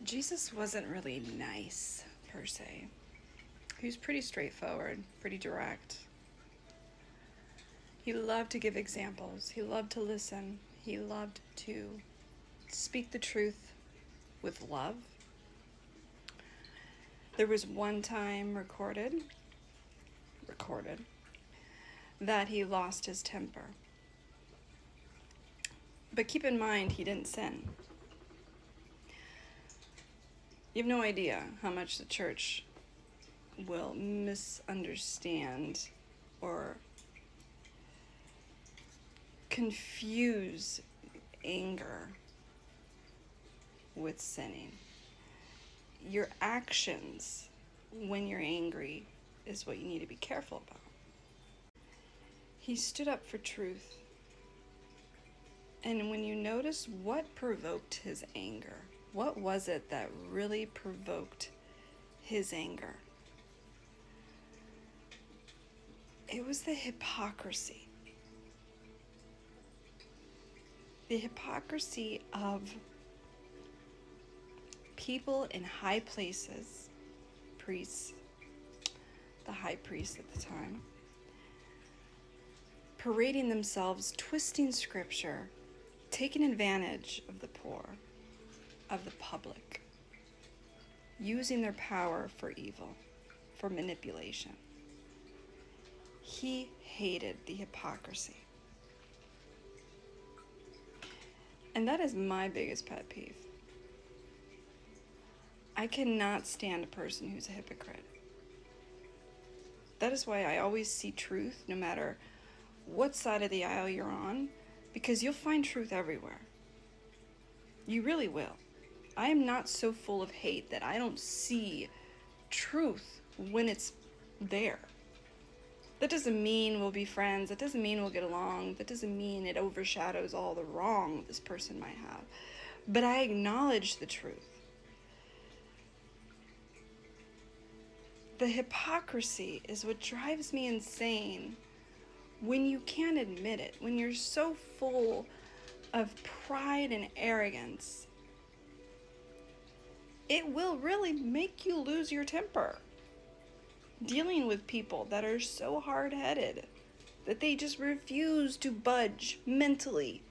Jesus wasn't really nice, per se. He was pretty straightforward, pretty direct. He loved to give examples. He loved to listen. He loved to speak the truth with love. There was one time recorded, that he lost his temper. But keep in mind, he didn't sin. You have no idea how much the church will misunderstand or confuse anger with sinning. Your actions when you're angry is what you need to be careful about. He stood up for truth. And when you notice what provoked his anger, what was it that really provoked his anger? It was the hypocrisy. The hypocrisy of people in high places, priests, the high priest at the time, parading themselves, twisting scripture, taking advantage of the poor, of the public, using their power for evil, for manipulation. He hated the hypocrisy. And that is my biggest pet peeve. I cannot stand a person who's a hypocrite. That is why I always see truth no matter what side of the aisle you're on, because you'll find truth everywhere. You really will. I am not so full of hate that I don't see truth when it's there. That doesn't mean we'll be friends. That doesn't mean we'll get along. That doesn't mean it overshadows all the wrong this person might have. But I acknowledge the truth. The hypocrisy is what drives me insane when you can't admit it, when you're so full of pride and arrogance. It will really make you lose your temper. Dealing with people that are so hard-headed that they just refuse to budge mentally.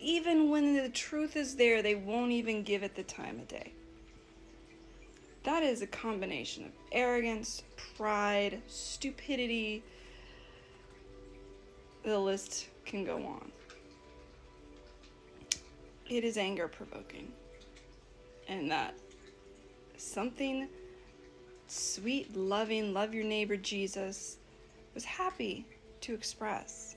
Even when the truth is there, they won't even give it the time of day. That is a combination of arrogance, pride, stupidity. The list can go on. It is anger provoking. And that something sweet, loving, love your neighbor Jesus was happy to express.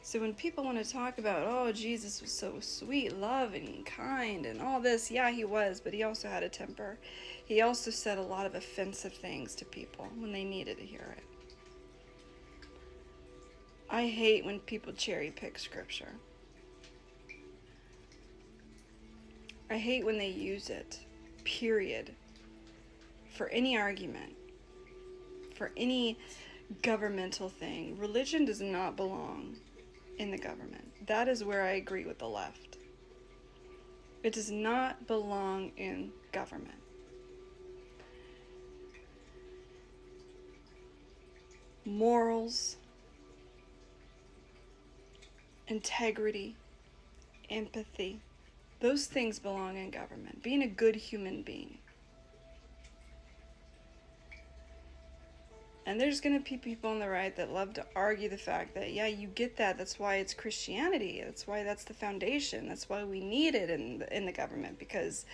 So when people want to talk about, oh, Jesus was so sweet, loving, kind, and all this, yeah, he was, but he also had a temper. He also said a lot of offensive things to people when they needed to hear it. I hate when people cherry pick scripture. I hate when they use it, period, for any argument, for any governmental thing. Religion does not belong in the government. That is where I agree with the left. It does not belong in government. Morals, integrity, empathy, those things belong in government. Being a good human being. And there's going to be people on the right that love to argue the fact that, yeah, you get that. That's why it's Christianity. That's why that's the foundation. That's why we need it in the government, because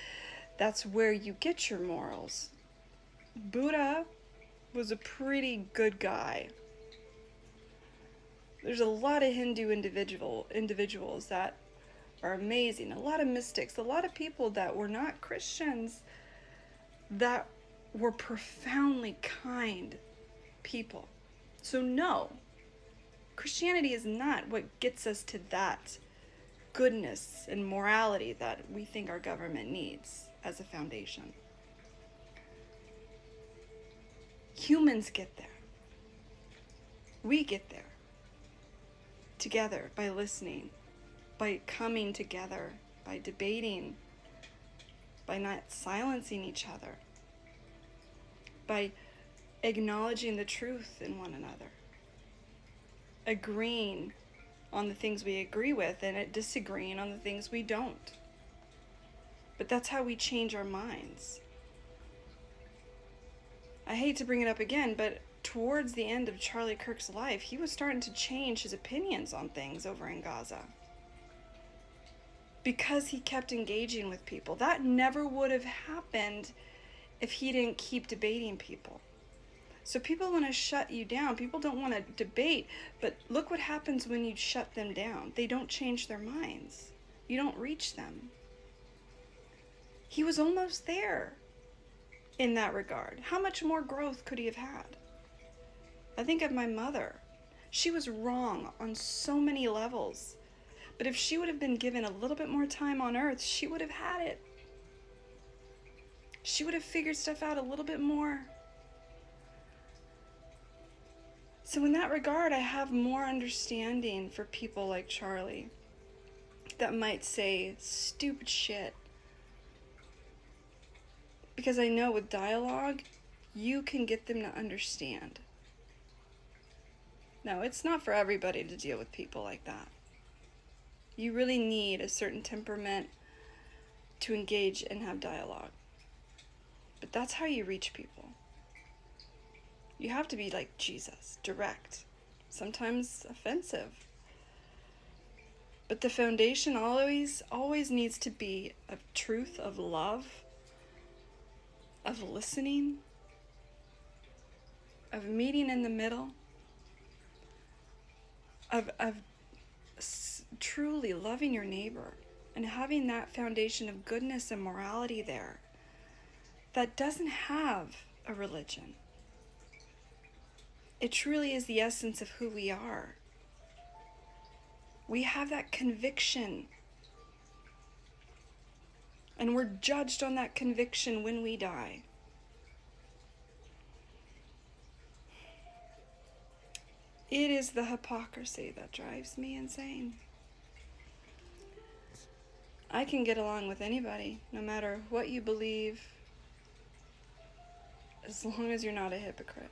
that's where you get your morals. Buddha was a pretty good guy. There's a lot of Hindu individuals that are amazing. A lot of mystics. A lot of people that were not Christians that were profoundly kind people. So no, Christianity is not what gets us to that goodness and morality that we think our government needs as a foundation. Humans get there. We get there together by listening, by coming together, by debating, by not silencing each other, by acknowledging the truth in one another, agreeing on the things we agree with and disagreeing on the things we don't. But that's how we change our minds. I hate to bring it up again, but towards the end of Charlie Kirk's life, he was starting to change his opinions on things over in Gaza, because he kept engaging with people. That never would have happened if he didn't keep debating people. So people want to shut you down. People don't want to debate, but look what happens when you shut them down. They don't change their minds. You don't reach them. He was almost there in that regard. How much more growth could he have had? I think of my mother. She was wrong on so many levels. But if she would have been given a little bit more time on earth, she would have had it. She would have figured stuff out a little bit more. So in that regard, I have more understanding for people like Charlie that might say stupid shit. Because I know with dialogue, you can get them to understand. No, it's not for everybody to deal with people like that. You really need a certain temperament to engage and have dialogue. But that's how you reach people. You have to be like Jesus, direct, sometimes offensive. But the foundation always needs to be of truth, of love, of listening, of meeting in the middle, of truly loving your neighbor and having that foundation of goodness and morality there that doesn't have a religion. It truly is the essence of who we are. We have that conviction, and we're judged on that conviction when we die. It is the hypocrisy that drives me insane. I can get along with anybody, no matter what you believe, as long as you're not a hypocrite.